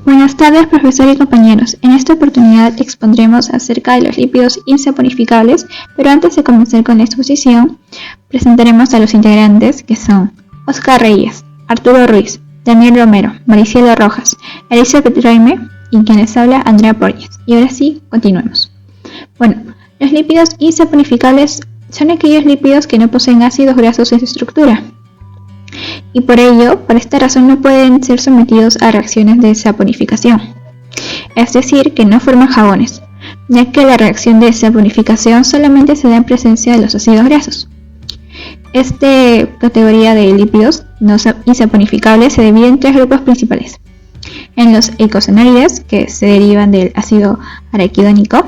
Buenas tardes, profesor y compañeros. En esta oportunidad expondremos acerca de los lípidos insaponificables, pero antes de comenzar con la exposición, presentaremos a los integrantes que son Oscar Reyes, Arturo Ruiz, Daniel Romero, Maricielo Rojas, Elizabeth Raime y quien les habla, Andrea Porges. Y ahora sí, continuemos. Bueno, los lípidos insaponificables son aquellos lípidos que no poseen ácidos grasos en su estructura. Y por ello, por esta razón no pueden ser sometidos a reacciones de saponificación, es decir, que no forman jabones, ya que la reacción de saponificación solamente se da en presencia de los ácidos grasos. Esta categoría de lípidos no insaponificables se divide en tres grupos principales: en los eicosanoides, que se derivan del ácido araquidónico;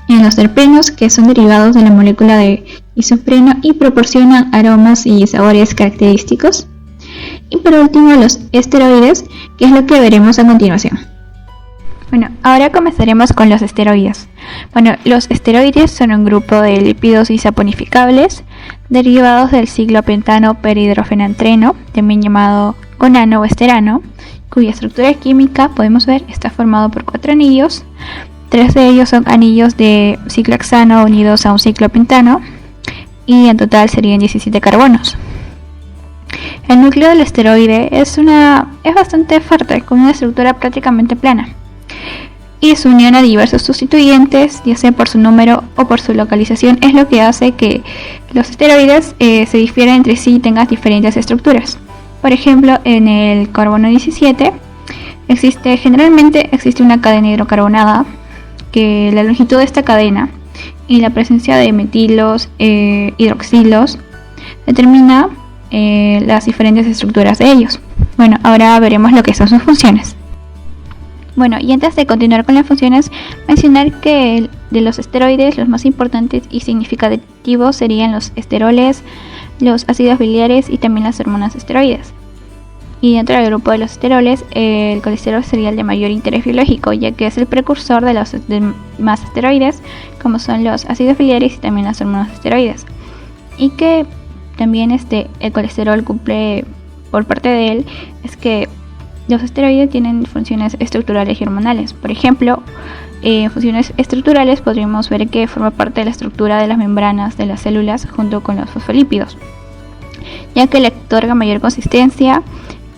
en los terpenos, que son derivados de la molécula de isopreno y proporcionan aromas y sabores característicos; y por último los esteroides, que es lo que veremos a continuación. Bueno, ahora comenzaremos con los esteroides. Bueno, los esteroides son un grupo de lípidos insaponificables derivados del ciclopentano perhidrofenantreno, también llamado gonano o esterano, cuya estructura química, podemos ver, está formado por 4 anillos. 3 de ellos son anillos de ciclohexano unidos a un ciclopentano, y en total serían 17 carbonos. El núcleo del esteroide es bastante fuerte, con una estructura prácticamente plana, y su unión a diversos sustituyentes, ya sea por su número o por su localización, es lo que hace que los esteroides se difieran entre sí y tengan diferentes estructuras. Por ejemplo, en el carbono 17 generalmente existe una cadena hidrocarbonada, que la longitud de esta cadena y la presencia de metilos, hidroxilos, determina las diferentes estructuras de ellos. Bueno, ahora veremos lo que son sus funciones. Bueno, y antes de continuar con las funciones, mencionar que de los esteroides los más importantes y significativos serían los esteroles, los ácidos biliares y también las hormonas esteroides. Y dentro del grupo de los esteroles, el colesterol sería el de mayor interés biológico, ya que es el precursor de los demás esteroides, como son los ácidos biliares y también las hormonas esteroides. Y que también el colesterol cumple, por parte de él, es que los esteroides tienen funciones estructurales y hormonales. Por ejemplo, funciones estructurales podríamos ver que forma parte de la estructura de las membranas de las células junto con los fosfolípidos, ya que le otorga mayor consistencia,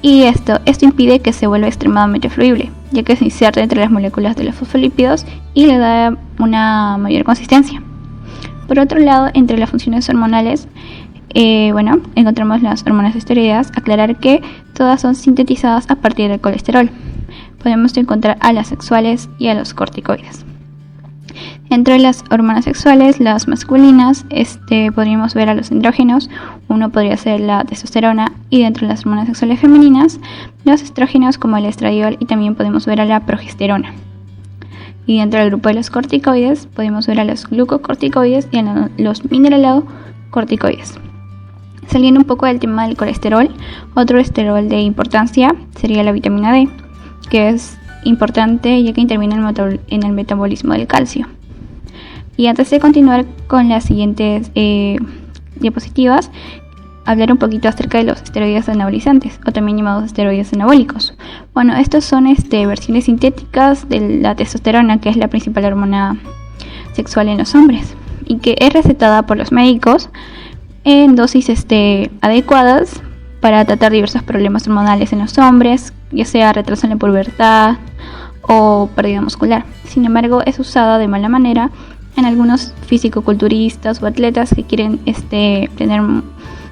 y esto impide que se vuelva extremadamente fluible, ya que se inserta entre las moléculas de los fosfolípidos y le da una mayor consistencia. Por otro lado, entre las funciones hormonales, encontramos las hormonas esteroideas. Aclarar que todas son sintetizadas a partir del colesterol. Podemos encontrar a las sexuales y a los corticoides. Entre las hormonas sexuales, las masculinas, podríamos ver a los andrógenos. Uno podría ser la testosterona, y dentro de las hormonas sexuales femeninas, los estrógenos como el estradiol, y también podemos ver a la progesterona. Y dentro del grupo de los corticoides podemos ver a los glucocorticoides y a los mineralocorticoides. Saliendo un poco del tema del colesterol, otro esterol de importancia sería la vitamina D, que es importante ya que interviene en el metabolismo del calcio. Y antes de continuar con las siguientes diapositivas, hablar un poquito acerca de los esteroides anabolizantes, o también llamados esteroides anabólicos. Bueno, estos son versiones sintéticas de la testosterona, que es la principal hormona sexual en los hombres, y que es recetada por los médicos en dosis adecuadas para tratar diversos problemas hormonales en los hombres, ya sea retraso en la pubertad o pérdida muscular. Sin embargo, es usada de mala manera en algunos fisicoculturistas o atletas que quieren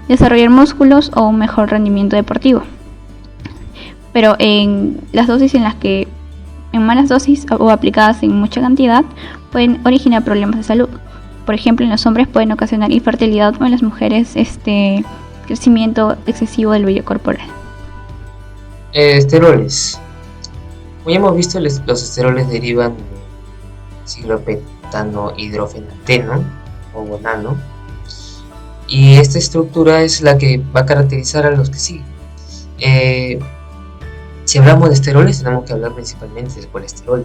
desarrollar músculos o un mejor rendimiento deportivo. Pero en las dosis en malas dosis o aplicadas en mucha cantidad, pueden originar problemas de salud. Por ejemplo, en los hombres pueden ocasionar infertilidad, o en las mujeres crecimiento excesivo del vello corporal. Esteroles. Como ya hemos visto, los esteroles derivan del ciclopentano hidrofenanteno o gonano, y esta estructura es la que va a caracterizar a los que siguen. Si hablamos de esteroles, tenemos que hablar principalmente del colesterol.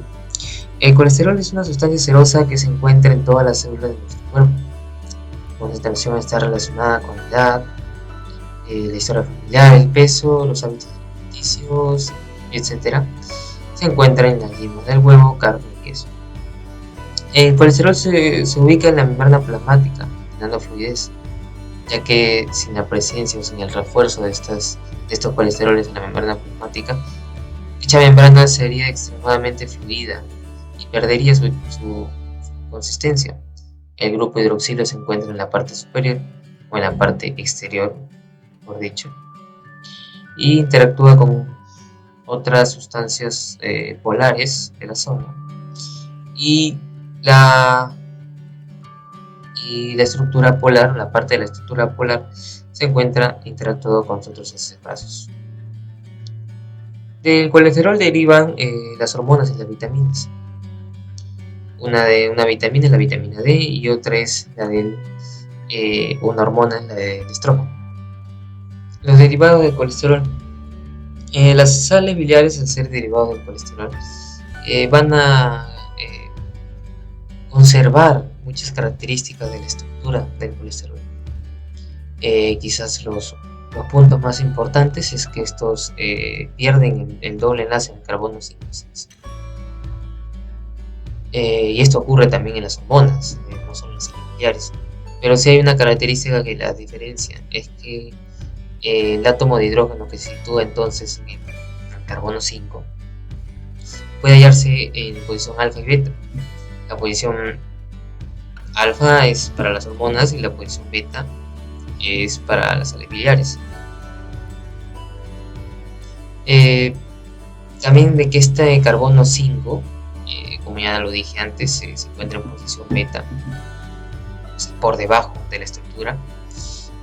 El colesterol es una sustancia serosa que se encuentra en todas las células de nuestro cuerpo. Su concentración está relacionada con la edad, la historia familiar, el peso, los hábitos alimenticios, etc. se encuentra en las yemas del huevo, carne y queso. El colesterol se ubica en la membrana plasmática, dando fluidez, ya que sin la presencia o sin el refuerzo de estos colesteroles en la membrana plasmática, dicha membrana sería extremadamente fluida y perdería su consistencia. El grupo hidroxilo se encuentra en la parte superior o en la parte exterior, por dicho, y interactúa con otras sustancias polares de la zona, y la estructura polar, la parte de la estructura polar, se encuentra interactuado con otros ácidos grasos. Del colesterol derivan las hormonas y las vitaminas. Una vitamina es la vitamina D y otra es una hormona, la del estrógeno. Los derivados del colesterol. Las sales biliares, al ser derivados del colesterol, van a conservar muchas características de la estructura del colesterol. Quizás los puntos más importantes es que estos pierden el doble enlace en el carbono 5. Y esto ocurre también en las hormonas, no solo en las sales biliares. Pero sí hay una característica que las diferencia, es que el átomo de hidrógeno que se sitúa entonces en el carbono 5 puede hallarse en posición alfa y beta. La posición alfa es para las hormonas y la posición beta es para las sales biliares. También de que este carbono 5, como ya lo dije antes, se encuentra en posición beta, o sea, por debajo de la estructura,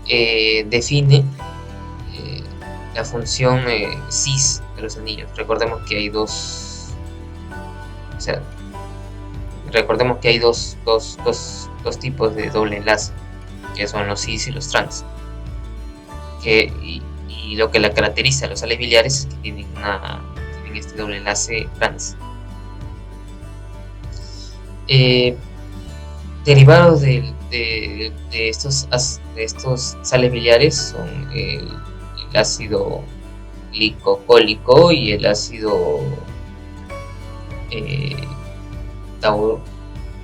define la función cis de los anillos. Recordemos que hay dos tipos de doble enlace, que son los cis y los trans, y lo que la caracteriza a los sales biliares es que tienen este doble enlace trans. Derivados de estos sales biliares son el ácido glicocólico y el ácido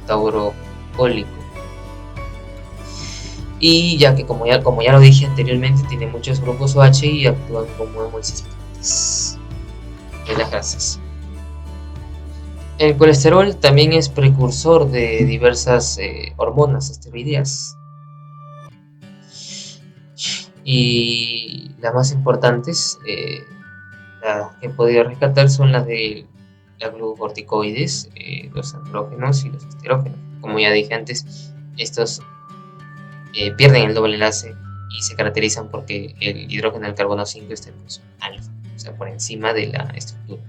taurocólico. Y ya que como ya lo dije anteriormente, tiene muchos grupos OH y actúan como emulsificantes de las grasas. El colesterol también es precursor de diversas hormonas esteroideas, y las más importantes, las que he podido rescatar, son las de los glucocorticoides, los andrógenos y los esterógenos. Como ya dije antes, estos pierden el doble enlace y se caracterizan porque el hidrógeno del carbono 5 está en posición alfa, o sea, por encima de la estructura,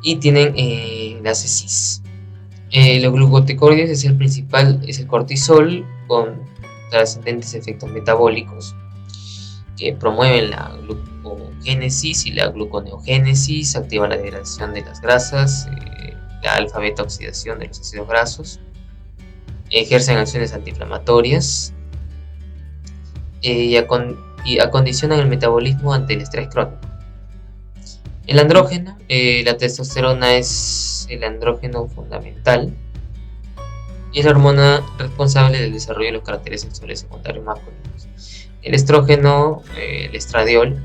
y tienen enlace cis. Los glucocorticoides es el cortisol con trascendentes efectos metabólicos que promueven la glucogénesis y la gluconeogénesis, activan la degradación de las grasas, la alfa-beta oxidación de los ácidos grasos, ejercen acciones antiinflamatorias y acondicionan el metabolismo ante el estrés crónico. El andrógeno, la testosterona es el andrógeno fundamental y es la hormona responsable del desarrollo de los caracteres sexuales secundarios masculinos. El estrógeno, el estradiol,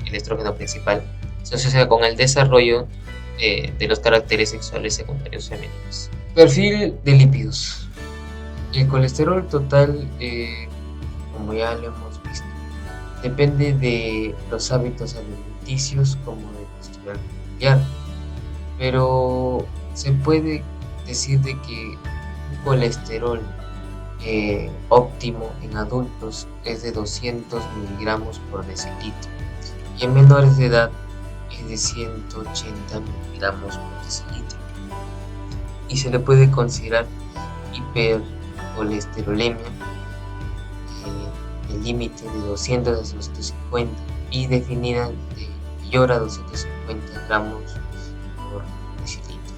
el estrógeno principal, se asocia con el desarrollo de los caracteres sexuales secundarios femeninos. Perfil de lípidos. El colesterol total, como ya lo hemos visto, depende de los hábitos alimenticios como del historial familiar, pero se puede decir de que un colesterol óptimo en adultos es de 200 miligramos por decilitro y en menores de edad es de 180 miligramos por decilitro, y se le puede considerar hipercolesterolemia, el límite de 200 a 250 y definida de mayor a 250 gramos por decilitro.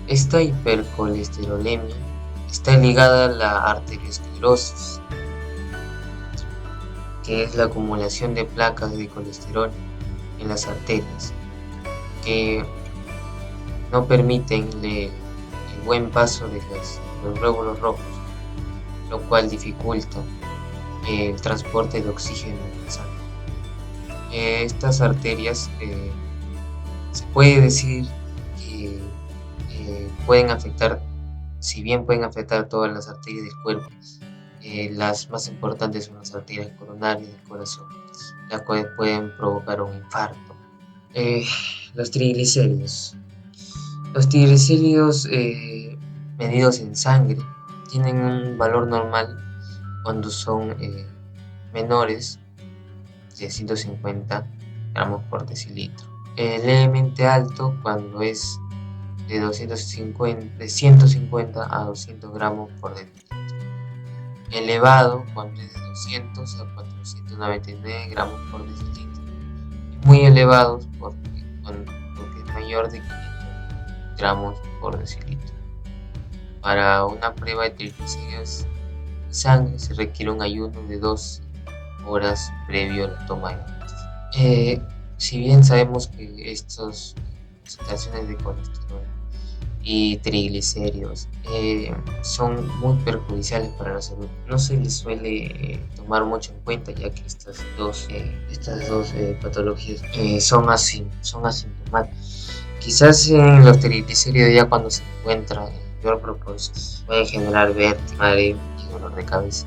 Esta hipercolesterolemia está ligada a la arteriosclerosis, que es la acumulación de placas de colesterol en las arterias que no permiten el buen paso de los glóbulos rojos, lo cual dificulta el transporte de oxígeno en la sangre. Estas arterias se puede decir que pueden afectar, si bien pueden afectar todas las arterias del cuerpo, las más importantes son las arterias coronarias del corazón, las cuales pueden provocar un infarto. Los triglicéridos. Los triglicéridos medidos en sangre tienen un valor normal cuando son menores de 150 gramos por decilitro. Levemente alto cuando es de 150 a 200 gramos por decilitro. Elevado cuando es de 200 a 499 gramos por decilitro. Y muy elevados porque es mayor de 500 gramos por decilitro. Para una prueba de triglicéridos en sangre se requiere un ayuno de 2 horas previo a la toma de agua. Si bien sabemos que estas concentraciones de colesterol y triglicéridos son muy perjudiciales para la salud, no se les suele tomar mucho en cuenta, ya que estas dos patologías son asintomáticas. Quizás en los triglicéridos, ya cuando se encuentra en mayor proporción, puede generar vértigo, mareo y dolor de cabeza,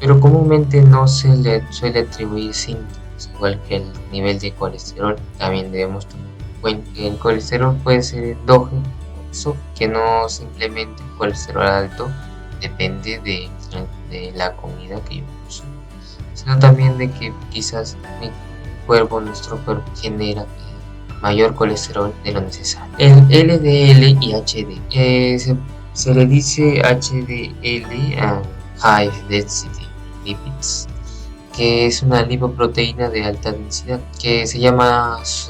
pero comúnmente no se le suele atribuir síntomas, igual que el nivel de colesterol. También debemos tomar en cuenta que el colesterol puede ser endógeno, que no simplemente el colesterol alto depende de la comida que yo consumo, sino también de que quizás nuestro cuerpo genera mayor colesterol de lo necesario. El LDL y HDL, se le dice HDL a High Density Lipids, que es una lipoproteína de alta densidad, que se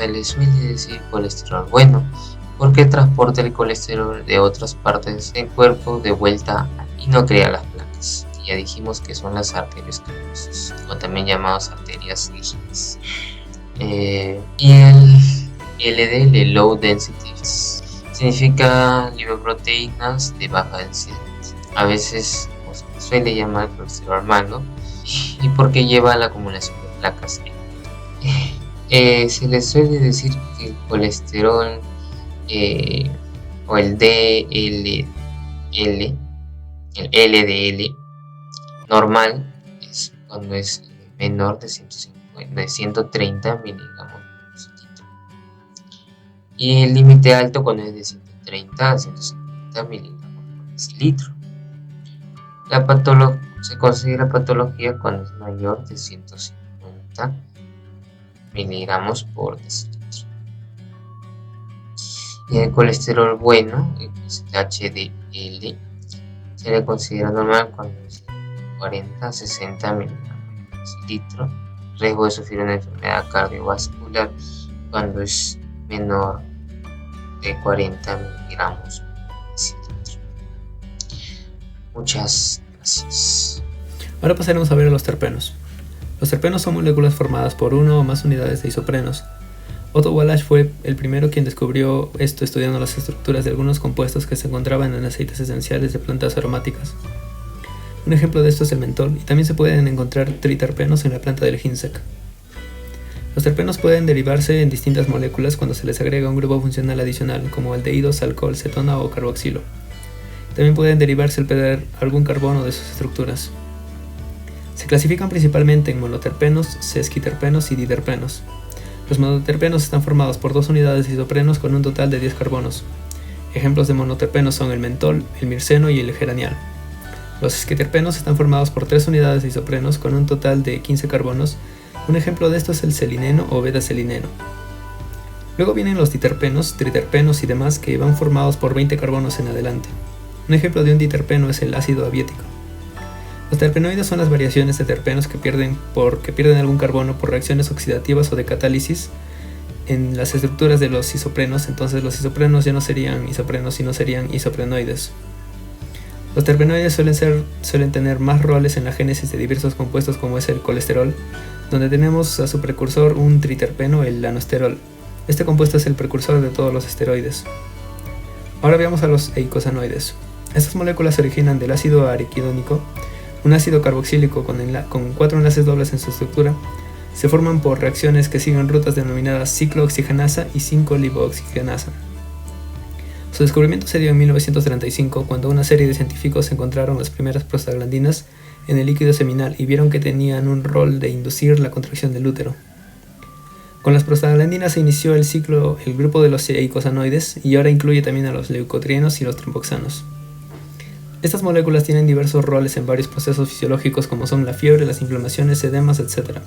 le suele decir colesterol bueno, porque transporta el colesterol de otras partes del cuerpo de vuelta y no crea las placas. Ya dijimos que son las arterias cavernosas, o también llamadas arterias rígidas. Y el LDL, Low Density, significa lipoproteínas de baja densidad. A veces se suele llamar colesterol malo, y porque lleva a la acumulación de placas. Se le suele decir que el colesterol o el LDL normal es cuando es menor de 130 miligramos por decilitro, y el límite alto cuando es de 130 a 150 miligramos por decilitro. Se considera patología cuando es mayor de 150 miligramos por decilitro. Y el colesterol bueno, el HDL, se le considera normal cuando es de 40 a 60 miligramos por decilitro. Riesgo de sufrir una enfermedad cardiovascular cuando es menor de 40 miligramos por decilitro. Muchas gracias. Ahora pasaremos a ver a los terpenos. Los terpenos son moléculas formadas por una o más unidades de isoprenos. Otto Wallach fue el primero quien descubrió esto estudiando las estructuras de algunos compuestos que se encontraban en aceites esenciales de plantas aromáticas. Un ejemplo de esto es el mentol, y también se pueden encontrar triterpenos en la planta del ginseng. Los terpenos pueden derivarse en distintas moléculas cuando se les agrega un grupo funcional adicional, como aldehídos, alcohol, cetona o carboxilo. También pueden derivarse al perder algún carbono de sus estructuras. Se clasifican principalmente en monoterpenos, sesquiterpenos y diterpenos. Los monoterpenos están formados por 2 unidades de isoprenos con un total de 10 carbonos. Ejemplos de monoterpenos son el mentol, el mirceno y el geranial. Los sesquiterpenos están formados por 3 unidades de isoprenos con un total de 15 carbonos. Un ejemplo de esto es el selineno o beta-selineno. Luego vienen los diterpenos, triterpenos y demás, que van formados por 20 carbonos en adelante. Un ejemplo de un diterpeno es el ácido abiético. Los terpenoides son las variaciones de terpenos que pierden algún carbono por reacciones oxidativas o de catálisis en las estructuras de los isoprenos. Entonces los isoprenos ya no serían isoprenos, sino serían isoprenoides. Los terpenoides suelen tener más roles en la génesis de diversos compuestos, como es el colesterol, donde tenemos a su precursor un triterpeno, el lanosterol. Este compuesto es el precursor de todos los esteroides. Ahora veamos a los eicosanoides. Estas moléculas se originan del ácido araquidónico, un ácido carboxílico con 4 enlaces dobles en su estructura. Se forman por reacciones que siguen rutas denominadas ciclooxigenasa y 5-lipoxigenasa. Su descubrimiento se dio en 1935, cuando una serie de científicos encontraron las primeras prostaglandinas en el líquido seminal y vieron que tenían un rol de inducir la contracción del útero. Con las prostaglandinas se inició el grupo de los eicosanoides, y ahora incluye también a los leucotrienos y los tromboxanos. Estas moléculas tienen diversos roles en varios procesos fisiológicos, como son la fiebre, las inflamaciones, edemas, etc.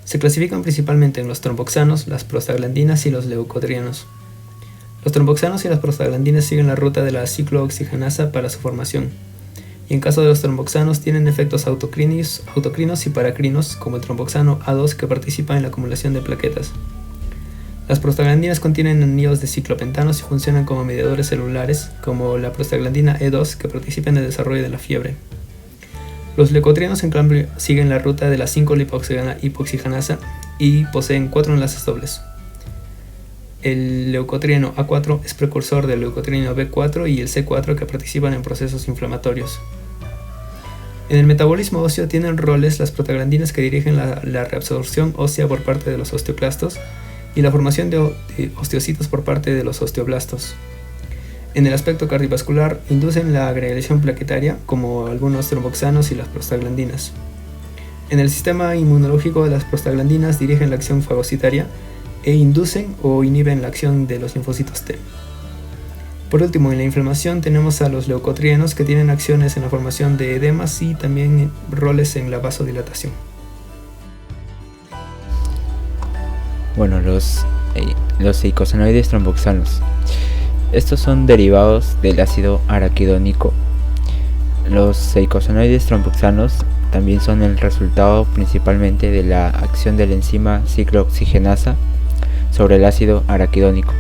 Se clasifican principalmente en los tromboxanos, las prostaglandinas y los leucotrienos. Los tromboxanos y las prostaglandinas siguen la ruta de la ciclooxigenasa para su formación, y en caso de los tromboxanos tienen efectos autocrinos y paracrinos, como el tromboxano A2, que participa en la acumulación de plaquetas. Las prostaglandinas contienen anillos de ciclopentanos y funcionan como mediadores celulares, como la prostaglandina E2, que participa en el desarrollo de la fiebre. Los leucotrienos, en cambio, siguen la ruta de la 5-lipoxigenasa y poseen 4 enlaces dobles. El leucotrieno A4 es precursor del leucotrieno B4 y el C4, que participan en procesos inflamatorios. En el metabolismo óseo tienen roles las prostaglandinas, que dirigen la reabsorción ósea por parte de los osteoclastos y la formación de osteocitos por parte de los osteoblastos. En el aspecto cardiovascular inducen la agregación plaquetaria, como algunos tromboxanos y las prostaglandinas. En el sistema inmunológico, las prostaglandinas dirigen la acción fagocitaria e inducen o inhiben la acción de los linfocitos T. Por último, en la inflamación tenemos a los leucotrienos, que tienen acciones en la formación de edemas y también roles en la vasodilatación. Bueno, los eicosanoides tromboxanos. Estos son derivados del ácido araquidónico. Los eicosanoides tromboxanos también son el resultado principalmente de la acción de la enzima ciclooxigenasa sobre el ácido araquidónico.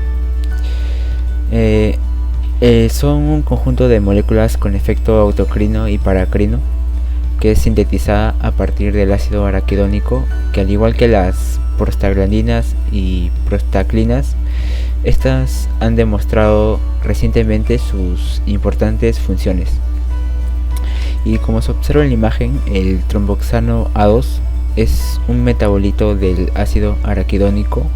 Son un conjunto de moléculas con efecto autocrino y paracrino, que es sintetizada a partir del ácido araquidónico, que al igual que las prostaglandinas y prostaclinas, estas han demostrado recientemente sus importantes funciones. Y como se observa en la imagen, el tromboxano A2 es un metabolito del ácido araquidónico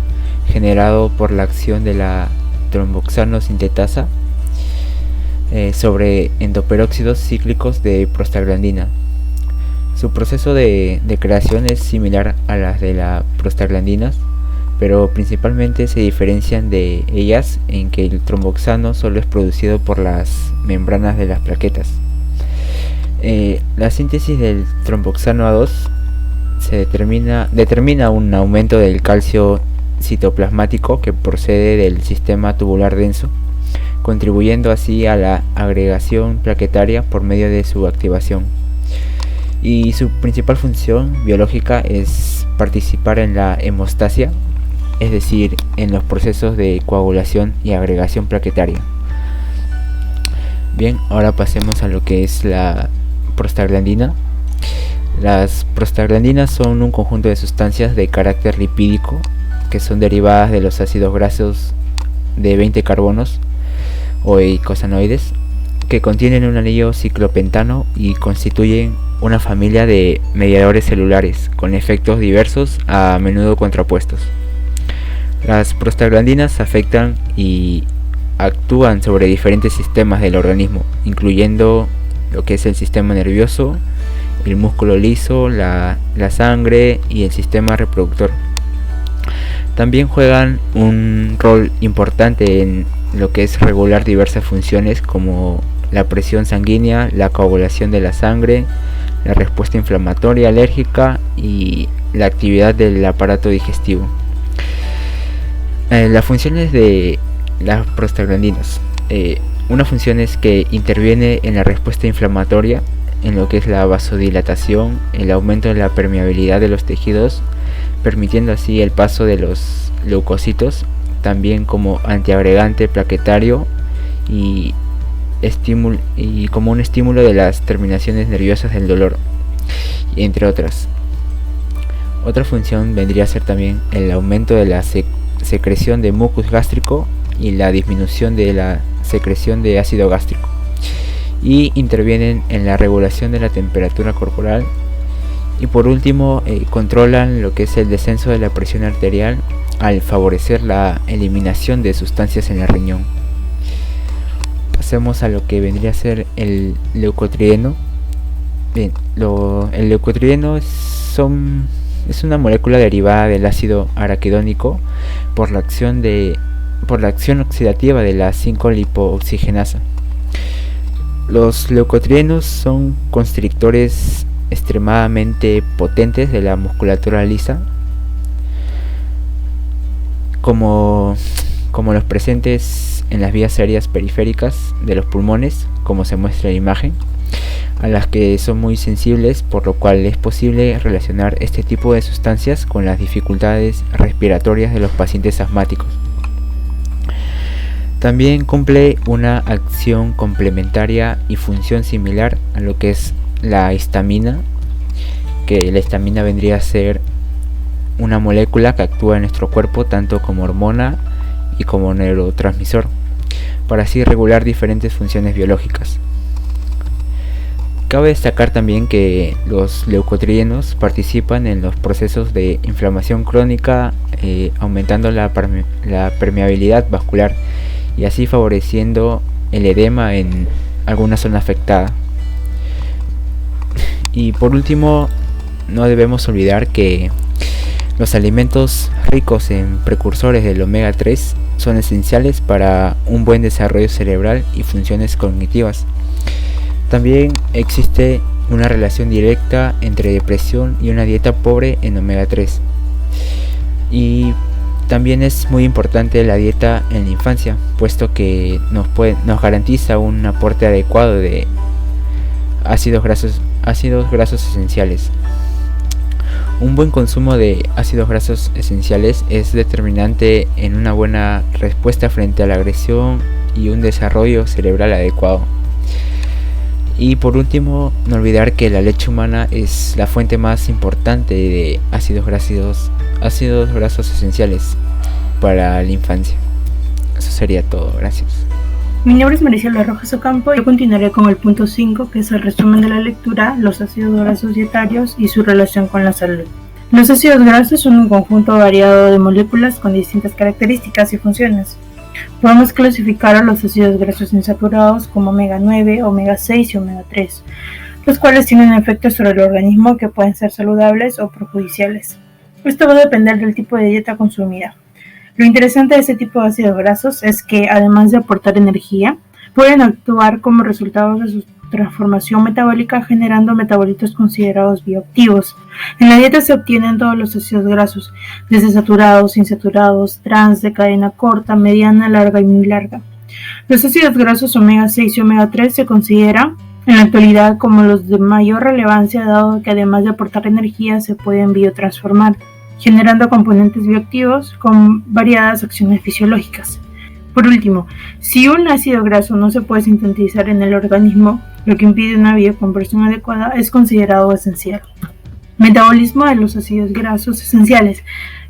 generado por la acción de la tromboxano sintetasa sobre endoperóxidos cíclicos de prostaglandina. Su proceso de creación es similar a las de las prostaglandinas, pero principalmente se diferencian de ellas en que el tromboxano solo es producido por las membranas de las plaquetas. La síntesis del tromboxano A2 determina un aumento del calcio citoplasmático que procede del sistema tubular denso, contribuyendo así a la agregación plaquetaria por medio de su activación. Y su principal función biológica es participar en la hemostasia, es decir, en los procesos de coagulación y agregación plaquetaria. Bien, ahora pasemos a lo que es la prostaglandina. Las prostaglandinas son un conjunto de sustancias de carácter lipídico que son derivadas de los ácidos grasos de 20 carbonos o eicosanoides, que contienen un anillo ciclopentano y constituyen una familia de mediadores celulares con efectos diversos, a menudo contrapuestos. Las prostaglandinas afectan y actúan sobre diferentes sistemas del organismo, incluyendo lo que es el sistema nervioso, el músculo liso, la sangre y el sistema reproductor. También juegan un rol importante en lo que es regular diversas funciones como la presión sanguínea, la coagulación de la sangre, la respuesta inflamatoria, alérgica y la actividad del aparato digestivo. Las funciones de las prostaglandinas. Una función es que interviene en la respuesta inflamatoria, en lo que es la vasodilatación, el aumento de la permeabilidad de los tejidos, permitiendo así el paso de los leucocitos, también como antiagregante plaquetario y como un estímulo de las terminaciones nerviosas del dolor, entre otras. Otra función vendría a ser también el aumento de la secreción de mucus gástrico y la disminución de la secreción de ácido gástrico, y intervienen en la regulación de la temperatura corporal, y por último controlan lo que es el descenso de la presión arterial al favorecer la eliminación de sustancias en el riñón. Pasemos a lo que vendría a ser el leucotrieno. Bien, el leucotrieno es una molécula derivada del ácido araquidónico por la acción oxidativa de la 5-lipooxigenasa. Los leucotrienos son constrictores extremadamente potentes de la musculatura lisa, como los presentes en las vías aéreas periféricas de los pulmones, como se muestra en la imagen, a las que son muy sensibles, por lo cual es posible relacionar este tipo de sustancias con las dificultades respiratorias de los pacientes asmáticos. También cumple una acción complementaria y función similar a lo que es la histamina, que la histamina vendría a ser una molécula que actúa en nuestro cuerpo tanto como hormona y como neurotransmisor, para así regular diferentes funciones biológicas. Cabe destacar también que los leucotrienos participan en los procesos de inflamación crónica, aumentando la permeabilidad vascular y así favoreciendo el edema en alguna zona afectada. Y por último, no debemos olvidar que los alimentos ricos en precursores del omega 3 son esenciales para un buen desarrollo cerebral y funciones cognitivas. También existe una relación directa entre depresión y una dieta pobre en omega 3. Y también es muy importante la dieta en la infancia, puesto que nos garantiza un aporte adecuado de ácidos grasos esenciales. Un buen consumo de ácidos grasos esenciales es determinante en una buena respuesta frente a la agresión y un desarrollo cerebral adecuado. Y por último, no olvidar que la leche humana es la fuente más importante de ácidos grasos esenciales para la infancia. Eso sería todo, gracias. Mi nombre es Maricela Rojas Ocampo y yo continuaré con el punto 5, que es el resumen de la lectura, los ácidos grasos dietarios y su relación con la salud. Los ácidos grasos son un conjunto variado de moléculas con distintas características y funciones. Podemos clasificar a los ácidos grasos insaturados como omega 9, omega 6 y omega 3, los cuales tienen efectos sobre el organismo que pueden ser saludables o perjudiciales. Esto va a depender del tipo de dieta consumida. Lo interesante de este tipo de ácidos grasos es que, además de aportar energía, pueden actuar como resultado de su transformación metabólica, generando metabolitos considerados bioactivos. En la dieta se obtienen todos los ácidos grasos, desde saturados, insaturados, trans, de cadena corta, mediana, larga y muy larga. Los ácidos grasos omega 6 y omega 3 se consideran en la actualidad como los de mayor relevancia, dado que además de aportar energía se pueden biotransformar, generando componentes bioactivos con variadas acciones fisiológicas. Por último, si un ácido graso no se puede sintetizar en el organismo, lo que impide una bioconversión adecuada, es considerado esencial. Metabolismo de los ácidos grasos esenciales.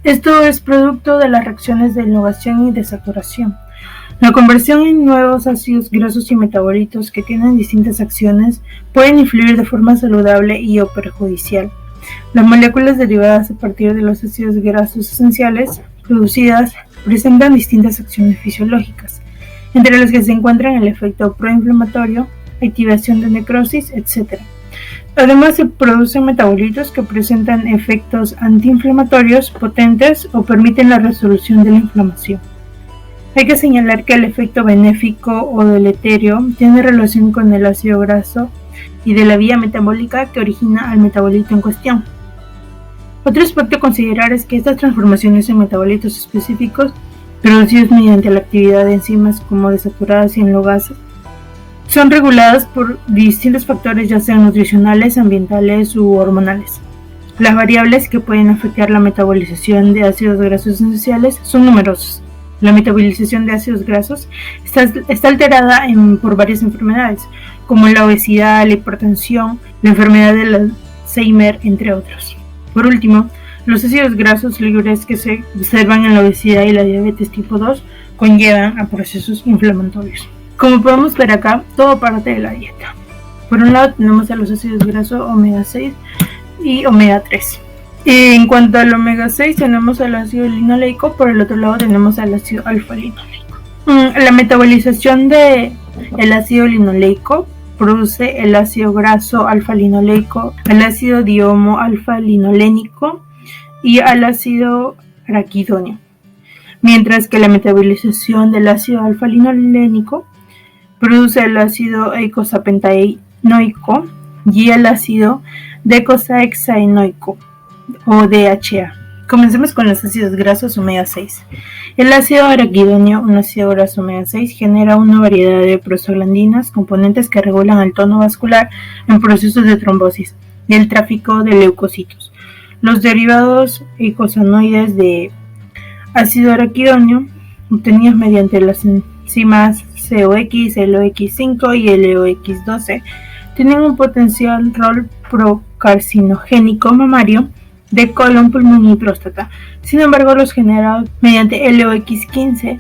Esto es producto de las reacciones de elongación y desaturación. La conversión en nuevos ácidos grasos y metabolitos que tienen distintas acciones pueden influir de forma saludable y o perjudicial. Las moléculas derivadas a partir de los ácidos grasos esenciales producidas presentan distintas acciones fisiológicas, entre las que se encuentran el efecto proinflamatorio, activación de necrosis, etc. Además, se producen metabolitos que presentan efectos antiinflamatorios potentes o permiten la resolución de la inflamación. Hay que señalar que el efecto benéfico o deleterio tiene relación con el ácido graso y de la vía metabólica que origina al metabolito en cuestión. Otro aspecto a considerar es que estas transformaciones en metabolitos específicos, producidos mediante la actividad de enzimas como desaturadas y enlogases, son reguladas por distintos factores, ya sean nutricionales, ambientales u hormonales. Las variables que pueden afectar la metabolización de ácidos grasos esenciales son numerosas. La metabolización de ácidos grasos está alterada por varias enfermedades, como la obesidad, la hipertensión, la enfermedad del Alzheimer, entre otros. Por último, Los ácidos grasos libres que se observan en la obesidad y la diabetes tipo 2 conllevan a procesos inflamatorios. Como podemos ver acá, todo parte de la dieta. Por un lado tenemos a los ácidos grasos omega 6 y omega 3. En cuanto al omega 6 tenemos al ácido linoleico, por el otro lado tenemos al ácido alfa-linoleico. La metabolización del ácido linoleico produce el ácido graso alfa-linoleico, el ácido diomo alfa-linolénico y al ácido araquidóneo, mientras que la metabolización del ácido alfa-linolénico produce el ácido eicosapentaenoico y el ácido docosahexaenoico o DHA. Comencemos con los ácidos grasos omega 6. El ácido araquidóneo, un ácido graso omega 6, genera una variedad de prostaglandinas, componentes que regulan el tono vascular en procesos de trombosis y el tráfico de leucocitos. Los derivados eicosanoides de ácido araquidóneo, obtenidos mediante las enzimas COX, LOX5 y LOX12, tienen un potencial rol procarcinogénico mamario de colon, pulmón y próstata. Sin embargo, los generados mediante LOX15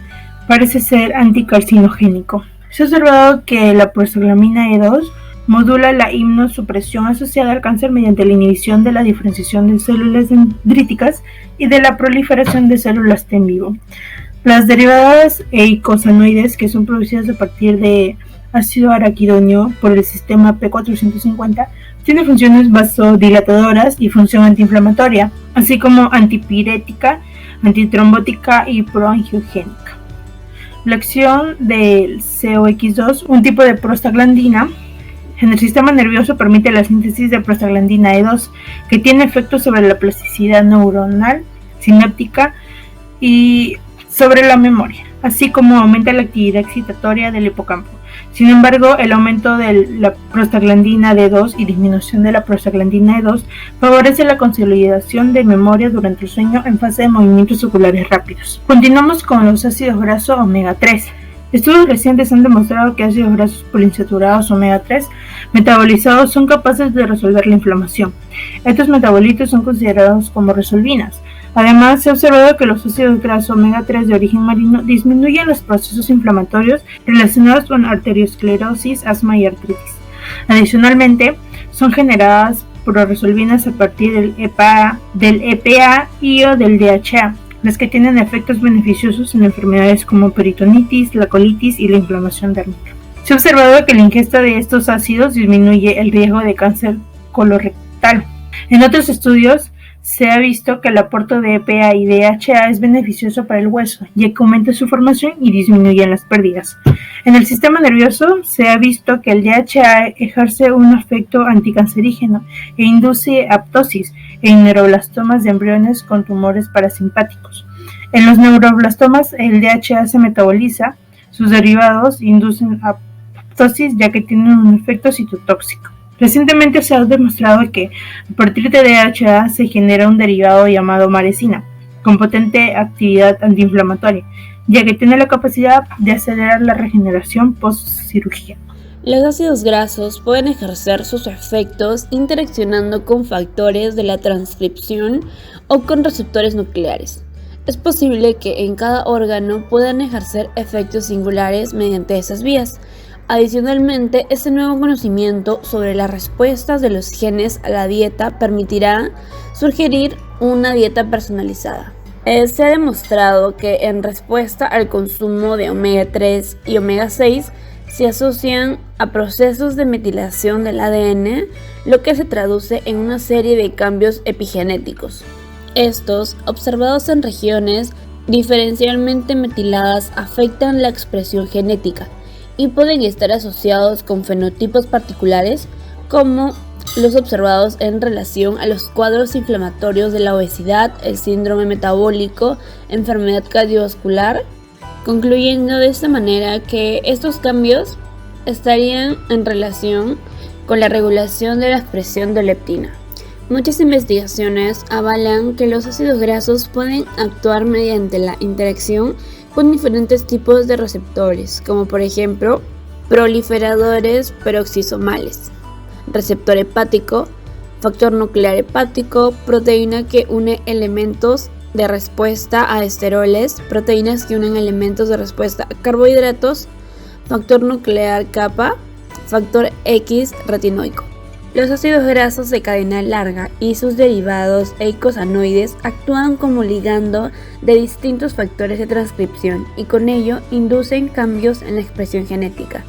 parece ser anticarcinogénico. Se ha observado que la prostaglandina E2 modula la inmunosupresión asociada al cáncer mediante la inhibición de la diferenciación de células dendríticas y de la proliferación de células T en vivo. Las derivadas eicosanoides, que son producidas a partir de ácido araquidóneo por el sistema P450, tiene funciones vasodilatadoras y función antiinflamatoria, así como antipirética, antitrombótica y proangiogénica. La acción del COX2, un tipo de prostaglandina, en el sistema nervioso permite la síntesis de prostaglandina E2, que tiene efectos sobre la plasticidad neuronal, sináptica y sobre la memoria, así como aumenta la actividad excitatoria del hipocampo. Sin embargo, el aumento de la prostaglandina D2 y disminución de la prostaglandina E2 favorece la consolidación de memoria durante el sueño en fase de movimientos oculares rápidos. Continuamos con los ácidos grasos omega 3. Estudios recientes han demostrado que ácidos grasos poliinsaturados omega 3 metabolizados son capaces de resolver la inflamación. Estos metabolitos son considerados como resolvinas. Además, se ha observado que los ácidos grasos omega 3 de origen marino disminuyen los procesos inflamatorios relacionados con arteriosclerosis, asma y artritis. Adicionalmente, son generadas proresolvinas a partir del EPA y o del DHA, las que tienen efectos beneficiosos en enfermedades como peritonitis, la colitis y la inflamación dérmica. Se ha observado que la ingesta de estos ácidos disminuye el riesgo de cáncer colorectal. En otros estudios, se ha visto que el aporte de EPA y DHA es beneficioso para el hueso, ya que aumenta su formación y disminuye las pérdidas. En el sistema nervioso se ha visto que el DHA ejerce un efecto anticancerígeno e induce apoptosis en neuroblastomas de embriones con tumores parasimpáticos. En los neuroblastomas el DHA se metaboliza, sus derivados inducen apoptosis ya que tienen un efecto citotóxico. Recientemente se ha demostrado que a partir de DHA se genera un derivado llamado maresina, con potente actividad antiinflamatoria, ya que tiene la capacidad de acelerar la regeneración post-cirugía. Los ácidos grasos pueden ejercer sus efectos interaccionando con factores de la transcripción o con receptores nucleares. Es posible que en cada órgano puedan ejercer efectos singulares mediante esas vías. Adicionalmente, este nuevo conocimiento sobre las respuestas de los genes a la dieta permitirá sugerir una dieta personalizada. Se ha demostrado que en respuesta al consumo de omega 3 y omega 6 se asocian a procesos de metilación del ADN, lo que se traduce en una serie de cambios epigenéticos. Estos, observados en regiones diferencialmente metiladas, afectan la expresión genética y pueden estar asociados con fenotipos particulares como los observados en relación a los cuadros inflamatorios de la obesidad, el síndrome metabólico, enfermedad cardiovascular, concluyendo de esta manera que estos cambios estarían en relación con la regulación de la expresión de leptina. Muchas investigaciones avalan que los ácidos grasos pueden actuar mediante la interacción con diferentes tipos de receptores, como por ejemplo proliferadores peroxisomales, receptor hepático, factor nuclear hepático, proteína que une elementos de respuesta a esteroles, proteínas que unen elementos de respuesta a carbohidratos, factor nuclear kappa, factor X retinoico. Los ácidos grasos de cadena larga y sus derivados eicosanoides actúan como ligando de distintos factores de transcripción y con ello inducen cambios en la expresión genética.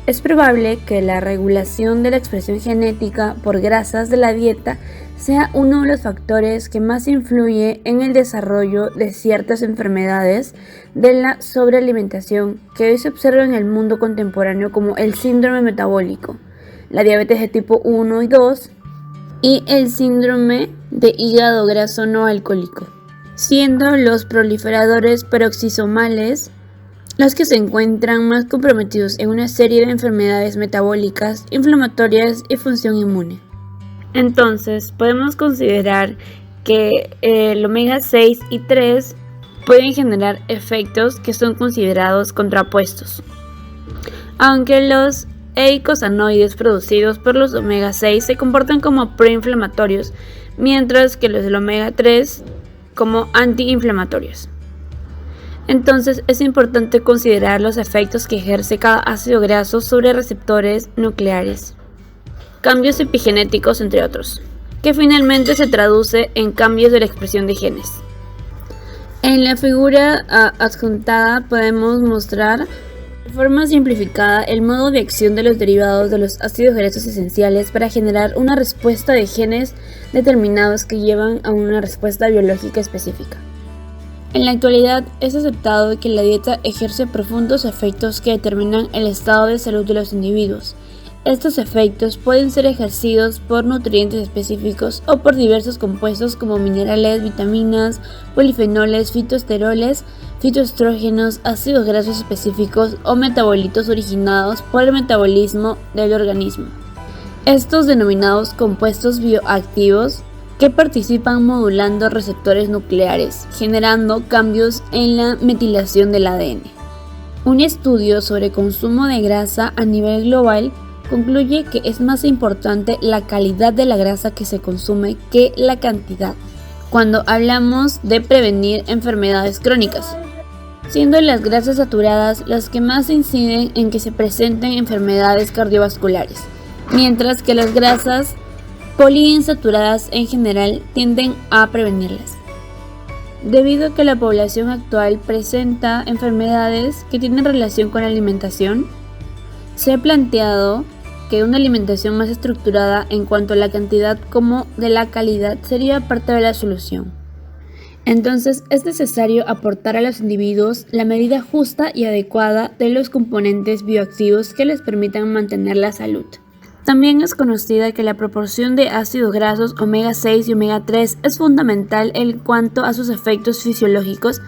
Es probable que la regulación de la expresión genética por grasas de la dieta sea uno de los factores que más influye en el desarrollo de ciertas enfermedades de la sobrealimentación que hoy se observa en el mundo contemporáneo como el síndrome metabólico, la diabetes de tipo 1 y 2 y el síndrome de hígado graso no alcohólico, siendo los proliferadores peroxisomales los que se encuentran más comprometidos en una serie de enfermedades metabólicas, inflamatorias y función inmune. Entonces, podemos considerar que el omega 6 y 3 pueden generar efectos que son considerados contrapuestos. Aunque los eicosanoides producidos por los omega 6 se comportan como proinflamatorios, mientras que los del omega 3 como antiinflamatorios. Entonces es importante considerar los efectos que ejerce cada ácido graso sobre receptores nucleares, cambios epigenéticos entre otros, que finalmente se traduce en cambios de la expresión de genes. En la figura adjuntada podemos mostrar de forma simplificada el modo de acción de los derivados de los ácidos grasos esenciales para generar una respuesta de genes determinados que llevan a una respuesta biológica específica. En la actualidad es aceptado que la dieta ejerce profundos efectos que determinan el estado de salud de los individuos. Estos efectos pueden ser ejercidos por nutrientes específicos o por diversos compuestos como minerales, vitaminas, polifenoles, fitoesteroles, fitoestrógenos, ácidos grasos específicos o metabolitos originados por el metabolismo del organismo. Estos denominados compuestos bioactivos que participan modulando receptores nucleares, generando cambios en la metilación del ADN. Un estudio sobre consumo de grasa a nivel global concluye que es más importante la calidad de la grasa que se consume que la cantidad, cuando hablamos de prevenir enfermedades crónicas, siendo las grasas saturadas las que más inciden en que se presenten enfermedades cardiovasculares, mientras que las grasas poliinsaturadas en general tienden a prevenirlas. Debido a que la población actual presenta enfermedades que tienen relación con la alimentación, se ha planteado que una alimentación más estructurada en cuanto a la cantidad como de la calidad sería parte de la solución. Entonces es necesario aportar a los individuos la medida justa y adecuada de los componentes bioactivos que les permitan mantener la salud. También es conocida que la proporción de ácidos grasos omega 6 y omega 3 es fundamental en cuanto a sus efectos fisiológicos,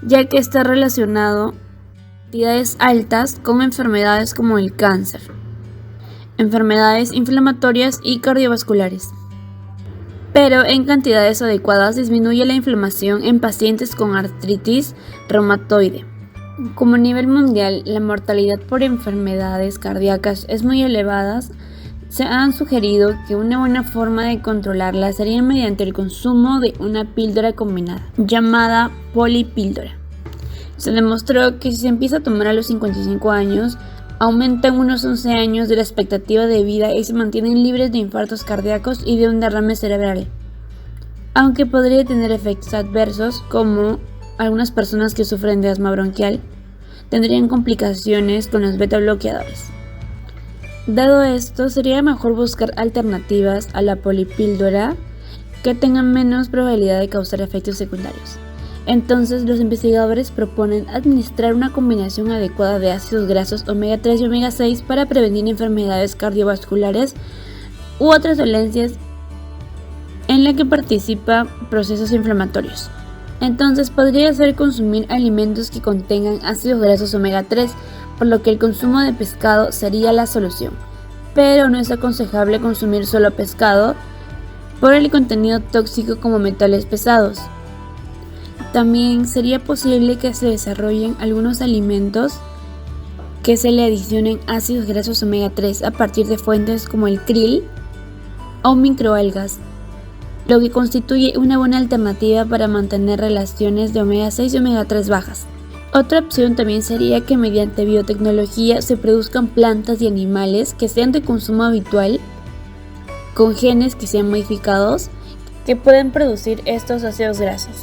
ya que está relacionado a cantidades altas con enfermedades como el cáncer, enfermedades inflamatorias y cardiovasculares. Pero en cantidades adecuadas disminuye la inflamación en pacientes con artritis reumatoide. Como a nivel mundial la mortalidad por enfermedades cardíacas es muy elevada, se han sugerido que una buena forma de controlarla sería mediante el consumo de una píldora combinada, llamada polipíldora. Se demostró que si se empieza a tomar a los 55 años, aumentan unos 11 años de la expectativa de vida y se mantienen libres de infartos cardíacos y de un derrame cerebral, aunque podría tener efectos adversos como algunas personas que sufren de asma bronquial tendrían complicaciones con los beta bloqueadores. Dado esto, sería mejor buscar alternativas a la polipíldora que tengan menos probabilidad de causar efectos secundarios. Entonces, los investigadores proponen administrar una combinación adecuada de ácidos grasos omega 3 y omega 6 para prevenir enfermedades cardiovasculares u otras dolencias en las que participan procesos inflamatorios. Entonces podría ser consumir alimentos que contengan ácidos grasos omega 3, por lo que el consumo de pescado sería la solución. Pero no es aconsejable consumir solo pescado por el contenido tóxico como metales pesados. También sería posible que se desarrollen algunos alimentos que se le adicionen ácidos grasos omega 3 a partir de fuentes como el krill, o microalgas, lo que constituye una buena alternativa para mantener relaciones de omega 6 y omega 3 bajas. Otra opción también sería que mediante biotecnología se produzcan plantas y animales que sean de consumo habitual, con genes que sean modificados, que pueden producir estos ácidos grasos.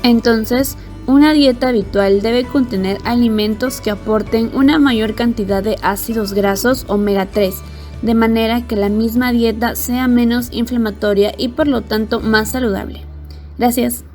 Entonces, una dieta habitual debe contener alimentos que aporten una mayor cantidad de ácidos grasos omega 3, de manera que la misma dieta sea menos inflamatoria y por lo tanto más saludable. Gracias.